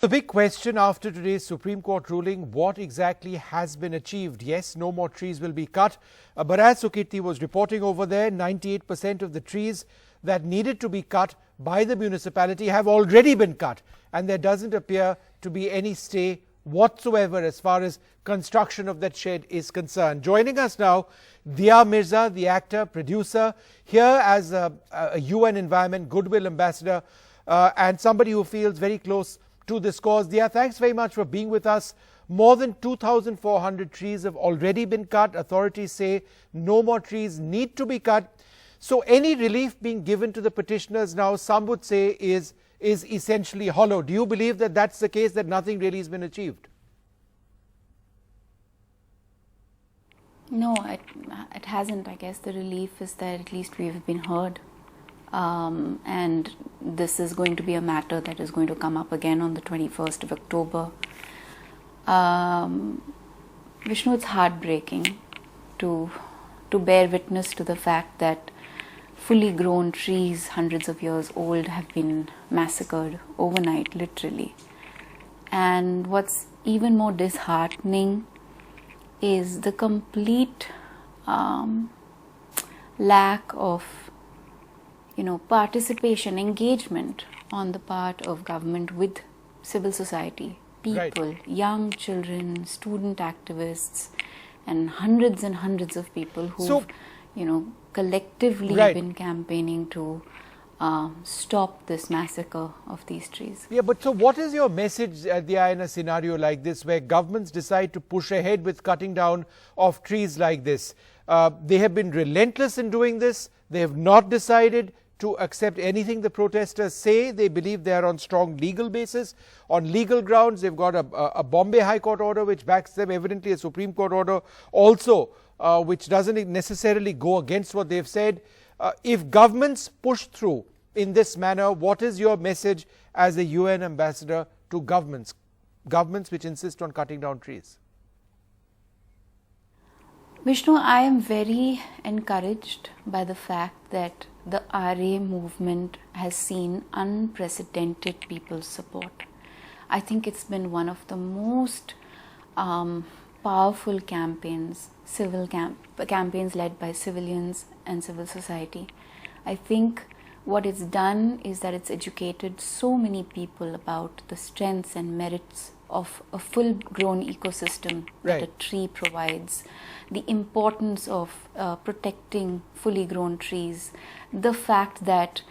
The big question after today's Supreme Court ruling, what exactly has been achieved? Yes, no more trees will be cut. But as Sukirti was reporting over there, 98% of the trees that needed to be cut by the municipality have already been cut. And there doesn't appear to be any stay whatsoever as far as construction of that shed is concerned. Joining us now, Mirza, the actor, producer, here as a UN Environment Goodwill Ambassador and somebody who feels very close to this cause. Thanks very much for being with us. More than 2,400 trees have already been cut. Authorities say no more trees need to be cut. So any relief being given to the petitioners now, some would say, is essentially hollow. Do you believe that that's the case, that nothing really has been achieved? No, it hasn't. I guess the relief is that at least we've been heard. And this is going to be a matter that is going to come up again on the 21st of October. Vishnu, it's heartbreaking to bear witness to the fact that fully grown trees, hundreds of years old, have been massacred overnight, literally. And what's even more disheartening is the complete lack of participation, engagement on the part of government with civil society, people, right. Young children, student activists, and hundreds of people who've, collectively right. been campaigning to stop this massacre of these trees. Yeah, but so what is your message in a scenario like this, where governments decide to push ahead with cutting down of trees like this? They have been relentless in doing this. They have not decided to accept anything the protesters say. They believe they are on strong legal basis. On legal grounds, they've got a Bombay High Court order which backs them, evidently a Supreme Court order also, which doesn't necessarily go against what they've said. If governments push through in this manner, what is your message as a UN ambassador to governments which insist on cutting down trees? Vishnu, I am very encouraged by the fact that the RA movement has seen unprecedented people's support. I think it's been one of the most powerful campaigns, campaigns led by civilians and civil society. I think what it's done is that it's educated so many people about the strengths and merits of a full-grown ecosystem that a tree provides, the importance of protecting fully grown trees, the fact that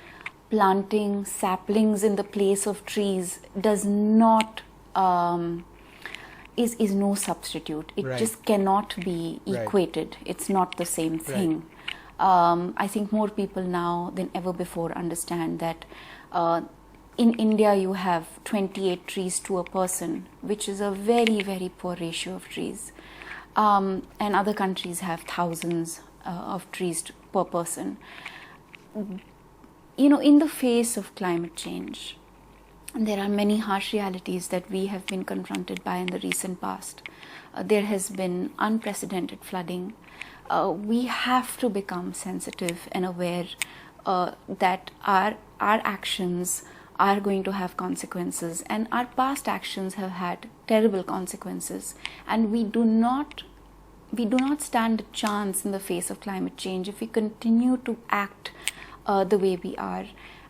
planting saplings in the place of trees does not is no substitute. It just cannot be equated. It's not the same thing. I think more people now than ever before understand that in India you have 28 trees to a person, which is a very, very poor ratio of trees. And other countries have thousands of trees per person. In the face of climate change, there are many harsh realities that we have been confronted by in the recent past. There has been unprecedented flooding. We have to become sensitive and aware that our actions are going to have consequences, and our past actions have had terrible consequences, and we do not stand a chance in the face of climate change if we continue to act the way we are.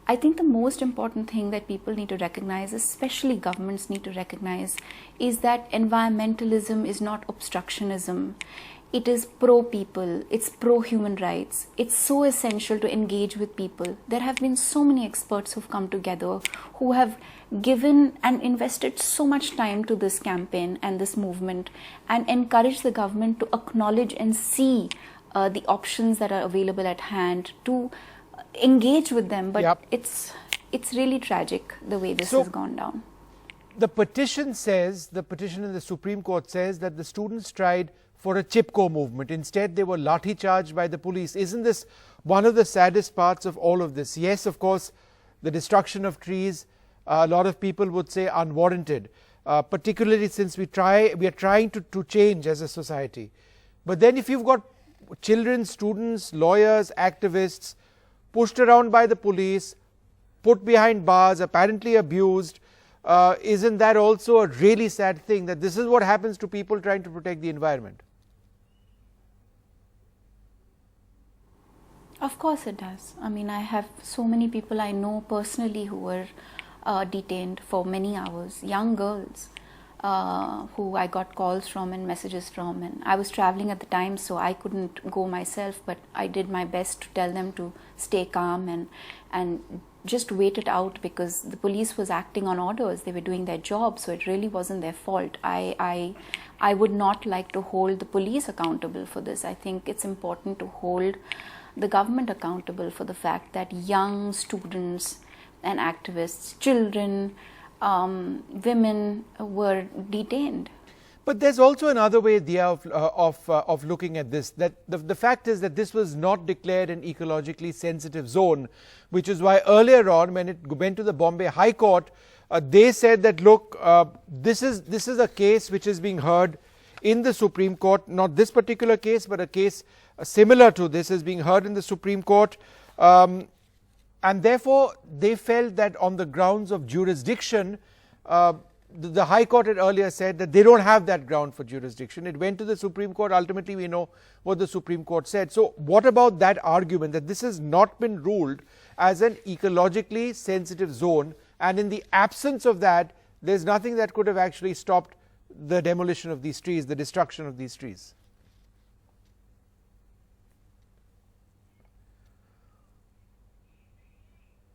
I think the most important thing that people need to recognize, especially governments need to recognize, is that environmentalism is not obstructionism. It is pro-people, it's pro-human rights. It's so essential to engage with people. There have been so many experts who've come together who have given and invested so much time to this campaign and this movement, and encourage the government to acknowledge and see the options that are available at hand, to engage with them. But it's really tragic the way this has gone down. The petition in the Supreme Court says that the students tried for a Chipko movement. Instead, they were lathi charged by the police. Isn't this one of the saddest parts of all of this? Yes, of course, the destruction of trees, a lot of people would say unwarranted, particularly since we are trying to change as a society. But then if you've got children, students, lawyers, activists pushed around by the police, put behind bars, apparently abused, isn't that also a really sad thing, that this is what happens to people trying to protect the environment? Of course it does. I mean, I have so many people I know personally who were detained for many hours, young girls who I got calls from and messages from, and I was traveling at the time, so I couldn't go myself, but I did my best to tell them to stay calm and just wait it out, because the police was acting on orders. They were doing their job, so it really wasn't their fault. I would not like to hold the police accountable for this. I think it's important to hold the government accountable for the fact that young students and activists, children, women were detained. But there's also another way, Dia, of looking at this, that the fact is that this was not declared an ecologically sensitive zone, which is why earlier on, when it went to the Bombay High Court, they said that, look, this is a case which is being heard in the Supreme Court, not this particular case, but a case similar to this is being heard in the Supreme Court, and therefore they felt that on the grounds of jurisdiction, the High Court had earlier said that they don't have that ground for jurisdiction. It went to the Supreme Court. Ultimately, we know what the Supreme Court said. So what about that argument that this has not been ruled as an ecologically sensitive zone, and in the absence of that, there's nothing that could have actually stopped the demolition of these trees, the destruction of these trees?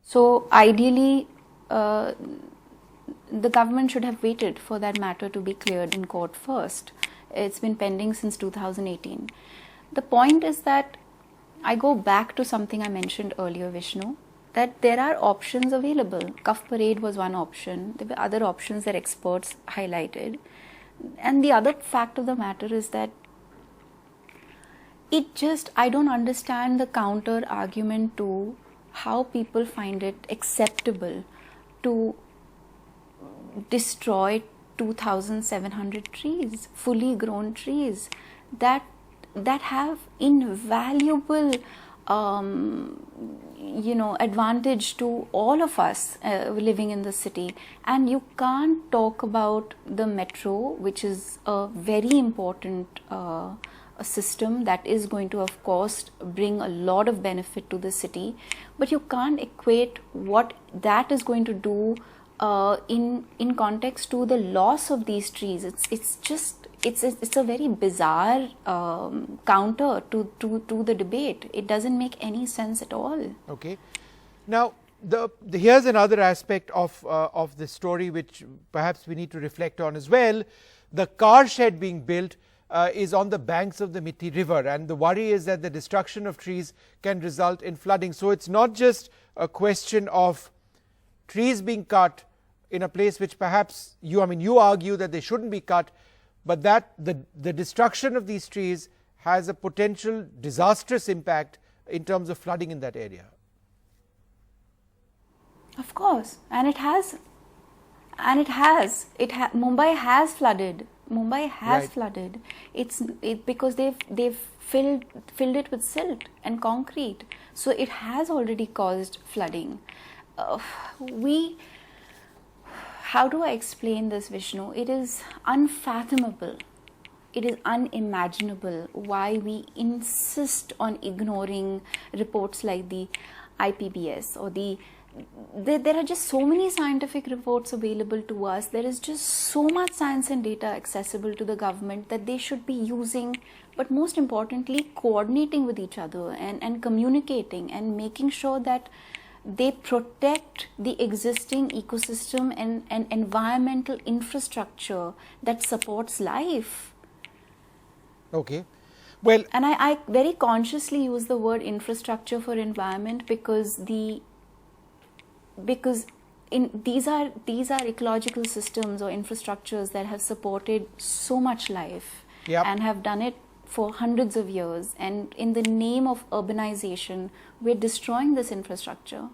So ideally, the government should have waited for that matter to be cleared in court first. It's been pending since 2018. The point is that I go back to something I mentioned earlier, Vishnu, that there are options available. Cuff Parade was one option. There were other options that experts highlighted. And the other fact of the matter is that I don't understand the counter argument to how people find it acceptable to destroy 2,700 trees, fully grown trees that have invaluable advantage to all of us living in the city. And you can't talk about the metro, which is a very important a system that is going to, of course, bring a lot of benefit to the city, but you can't equate what that is going to do in context to the loss of these trees. It's a very bizarre counter to the debate. It doesn't make any sense at all. Okay. Now, here's another aspect of this story which perhaps we need to reflect on as well. The car shed being built is on the banks of the Mithi River, and the worry is that the destruction of trees can result in flooding. So it's not just a question of trees being cut in a place which perhaps you argue that they shouldn't be cut, but that the destruction of these trees has a potential disastrous impact in terms of flooding in that area. Of course, and it has. Mumbai has flooded. Mumbai has Right. flooded. It's because they've filled it with silt and concrete. So it has already caused flooding. How do I explain this, Vishnu? It is unfathomable. It is unimaginable why we insist on ignoring reports like the IPBS or there are just so many scientific reports available to us. There is just so much science and data accessible to the government that they should be using, but most importantly, coordinating with each other and communicating and making sure that they protect the existing ecosystem and environmental infrastructure that supports life. Okay. Well, and I very consciously use the word infrastructure for environment because these are ecological systems or infrastructures that have supported so much life. Yep. And have done it for hundreds of years, and in the name of urbanization we're destroying this infrastructure.